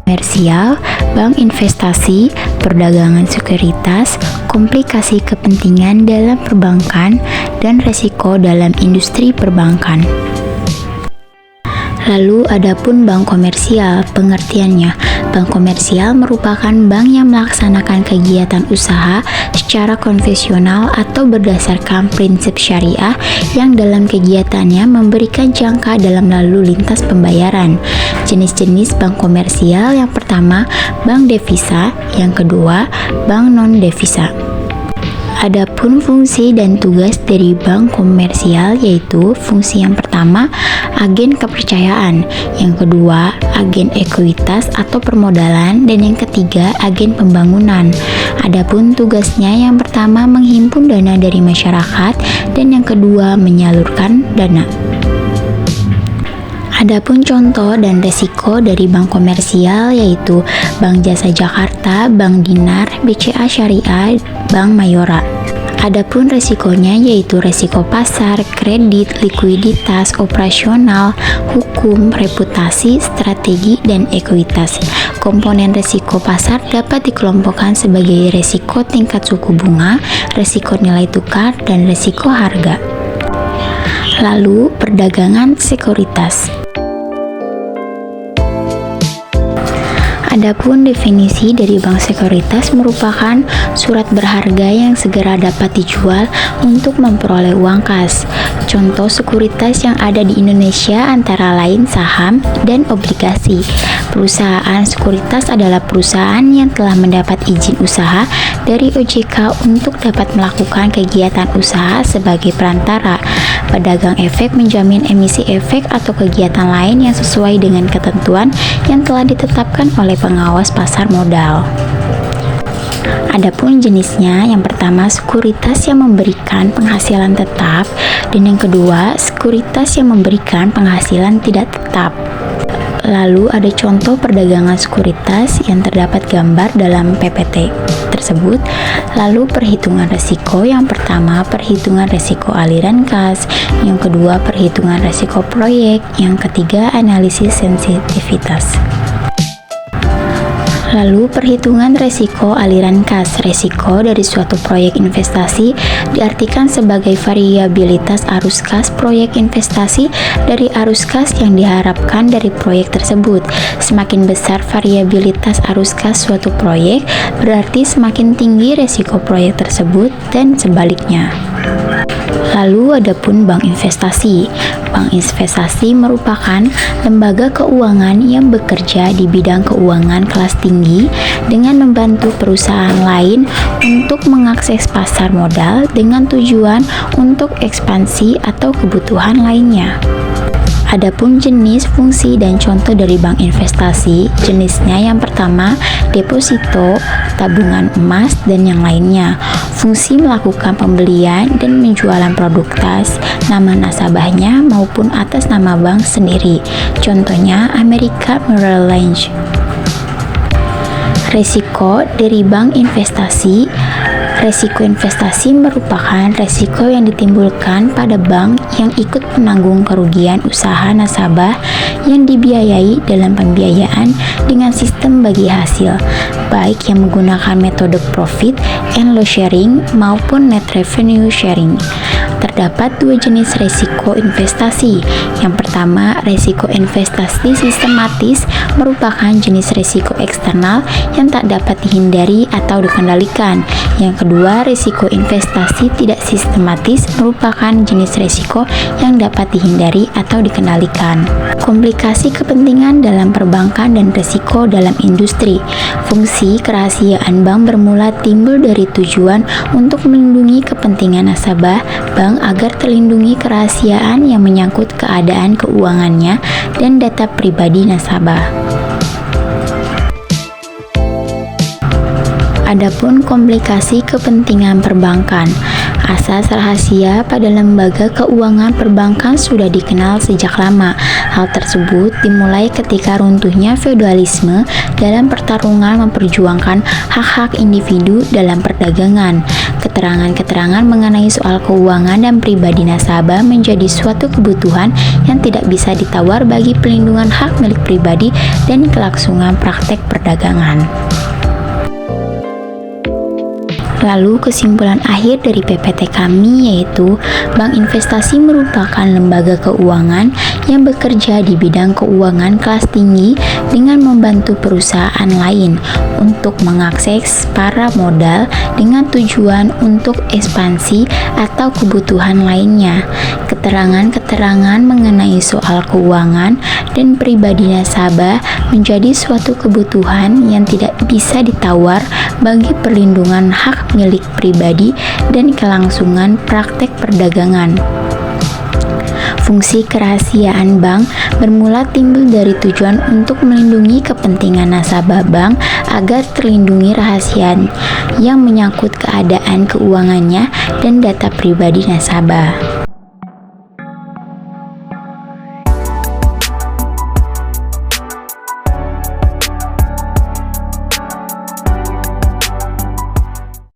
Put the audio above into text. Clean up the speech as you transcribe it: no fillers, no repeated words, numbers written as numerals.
komersial, bank investasi, perdagangan sekuritas, komplikasi kepentingan dalam perbankan, dan resiko dalam industri perbankan. Lalu adapun bank komersial, pengertiannya. Bank komersial merupakan bank yang melaksanakan kegiatan usaha secara konvensional atau berdasarkan prinsip syariah yang dalam kegiatannya memberikan jangka dalam lalu lintas pembayaran. Jenis-jenis bank komersial yang pertama, bank devisa, yang kedua, bank non-devisa. Adapun fungsi dan tugas dari bank komersial yaitu fungsi yang pertama, agen kepercayaan, yang kedua, agen ekuitas atau permodalan, dan yang ketiga, agen pembangunan. Adapun tugasnya yang pertama menghimpun dana dari masyarakat dan yang kedua menyalurkan dana. Adapun contoh dan resiko dari bank komersial yaitu Bank Jasa Jakarta, Bank Dinar, BCA Syariah, Bank Mayora. Adapun resikonya yaitu resiko pasar, kredit, likuiditas, operasional, hukum, reputasi, strategi, dan ekuitas. Komponen resiko pasar dapat dikelompokkan sebagai resiko tingkat suku bunga, resiko nilai tukar, dan resiko harga. Lalu, perdagangan sekuritas. Adapun definisi dari bank sekuritas merupakan surat berharga yang segera dapat dijual untuk memperoleh uang kas. Contoh sekuritas yang ada di Indonesia antara lain saham dan obligasi. Perusahaan sekuritas adalah perusahaan yang telah mendapat izin usaha dari OJK untuk dapat melakukan kegiatan usaha sebagai perantara. Pedagang efek menjamin emisi efek atau kegiatan lain yang sesuai dengan ketentuan yang telah ditetapkan oleh pengawas pasar modal. Adapun jenisnya, yang pertama sekuritas yang memberikan penghasilan tetap dan yang kedua sekuritas yang memberikan penghasilan tidak tetap. Lalu ada contoh perdagangan sekuritas yang terdapat gambar dalam PPT tersebut. Lalu perhitungan risiko, yang pertama perhitungan risiko aliran kas, yang kedua perhitungan risiko proyek, yang ketiga analisis sensitivitas. Lalu perhitungan resiko aliran kas. Resiko dari suatu proyek investasi diartikan sebagai variabilitas arus kas proyek investasi dari arus kas yang diharapkan dari proyek tersebut. Semakin besar variabilitas arus kas suatu proyek, berarti semakin tinggi resiko proyek tersebut dan sebaliknya. Lalu adapun bank investasi. Bank investasi merupakan lembaga keuangan yang bekerja di bidang keuangan kelas tinggi dengan membantu perusahaan lain untuk mengakses pasar modal dengan tujuan untuk ekspansi atau kebutuhan lainnya. Adapun jenis, fungsi, dan contoh dari bank investasi, jenisnya yang pertama, deposito, tabungan emas, dan yang lainnya. Fungsi melakukan pembelian dan penjualan produk tas, nama nasabahnya maupun atas nama bank sendiri. Contohnya, Amerika Merrill Lynch. Resiko dari bank investasi. Resiko investasi merupakan resiko yang ditimbulkan pada bank yang ikut menanggung kerugian usaha nasabah yang dibiayai dalam pembiayaan dengan sistem bagi hasil, baik yang menggunakan metode profit and loss sharing maupun net revenue sharing. Terdapat dua jenis resiko investasi. Yang pertama, resiko investasi sistematis merupakan jenis resiko eksternal yang tak dapat dihindari atau dikendalikan. Yang kedua, risiko investasi tidak sistematis merupakan jenis risiko yang dapat dihindari atau dikendalikan. Komplikasi kepentingan dalam perbankan dan risiko dalam industri. Fungsi kerahasiaan bank bermula timbul dari tujuan untuk melindungi kepentingan nasabah bank agar terlindungi kerahasiaan yang menyangkut keadaan keuangannya dan data pribadi nasabah. Adapun komplikasi kepentingan perbankan. Asas rahasia pada lembaga keuangan perbankan sudah dikenal sejak lama. Hal tersebut dimulai ketika runtuhnya feodalisme dalam pertarungan memperjuangkan hak-hak individu dalam perdagangan. keterangan-keterangan mengenai soal keuangan dan pribadi nasabah menjadi suatu kebutuhan yang tidak bisa ditawar bagi pelindungan hak milik pribadi dan kelangsungan praktek perdagangan. Lalu kesimpulan akhir dari PPT kami yaitu bank investasi merupakan lembaga keuangan yang bekerja di bidang keuangan kelas tinggi dengan membantu perusahaan lain untuk mengakses para modal dengan tujuan untuk ekspansi atau kebutuhan lainnya. Keterangan-keterangan mengenai soal keuangan dan pribadi nasabah menjadi suatu kebutuhan yang tidak bisa ditawar bagi perlindungan hak milik pribadi dan kelangsungan praktek perdagangan. Fungsi kerahasiaan bank bermula timbul dari tujuan untuk melindungi kepentingan nasabah bank agar terlindungi rahasia yang menyangkut keadaan keuangannya dan data pribadi nasabah.